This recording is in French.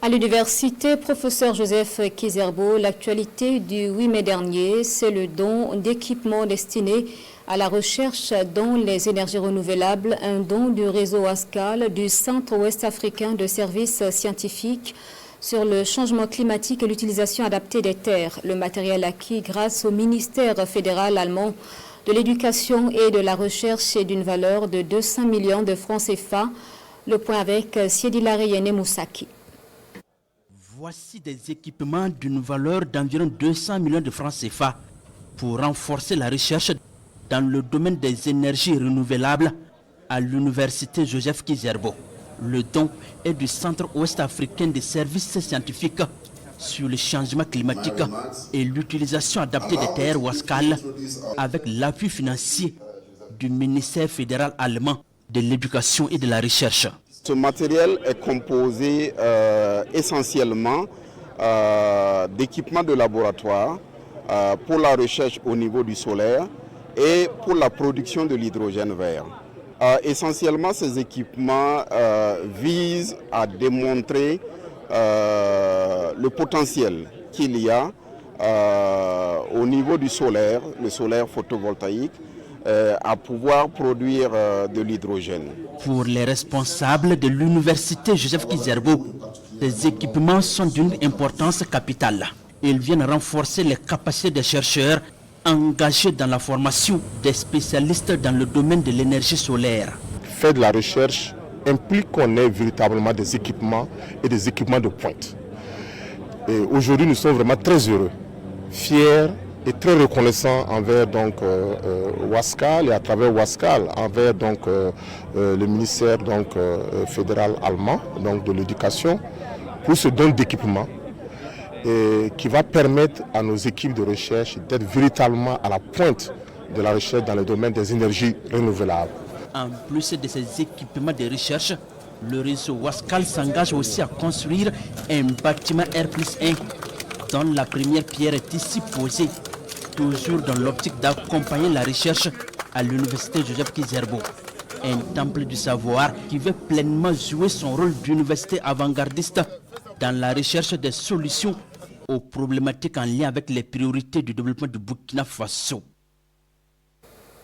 À l'université, professeur Joseph Kizerbo, l'actualité du 8 mai dernier, c'est le don d'équipements destinés à la recherche dans les énergies renouvelables, un don du réseau Wascal du Centre ouest africain de services scientifiques sur le changement climatique et l'utilisation adaptée des terres. Le matériel acquis grâce au ministère fédéral allemand de l'éducation et de la recherche est d'une valeur de 200 millions de francs CFA. Le point avec Siedila Reyene Moussaki. Voici des équipements d'une valeur d'environ 200 millions de francs CFA pour renforcer la recherche dans le domaine des énergies renouvelables à l'université Joseph Kizerbo. Le don est du Centre ouest africain des services scientifiques sur le changement climatique et l'utilisation adaptée des terres Wascal avec l'appui financier du ministère fédéral allemand de l'éducation et de la recherche. Ce matériel est composé essentiellement d'équipements de laboratoire pour la recherche au niveau du solaire et pour la production de l'hydrogène vert. Essentiellement, ces équipements visent à démontrer le potentiel qu'il y a au niveau du solaire, le solaire photovoltaïque, à pouvoir produire de l'hydrogène. Pour les responsables de l'université Joseph Kizerbo, ces équipements sont d'une importance capitale. Ils viennent renforcer les capacités des chercheurs engagés dans la formation des spécialistes dans le domaine de l'énergie solaire. Faire de la recherche implique qu'on ait véritablement des équipements et des équipements de pointe. Aujourd'hui, nous sommes vraiment très heureux, fiers et très reconnaissants envers Wascal et à travers Wascal envers le ministère fédéral allemand de l'éducation pour ce don d'équipement qui va permettre à nos équipes de recherche d'être véritablement à la pointe de la recherche dans le domaine des énergies renouvelables. En plus de ces équipements de recherche, le réseau Wascal s'engage aussi à construire un bâtiment R+1 dont la première pierre est ici posée, toujours dans l'optique d'accompagner la recherche à l'université Joseph Kizerbo. Un temple du savoir qui veut pleinement jouer son rôle d'université avant-gardiste dans la recherche des solutions aux problématiques en lien avec les priorités du développement du Burkina Faso.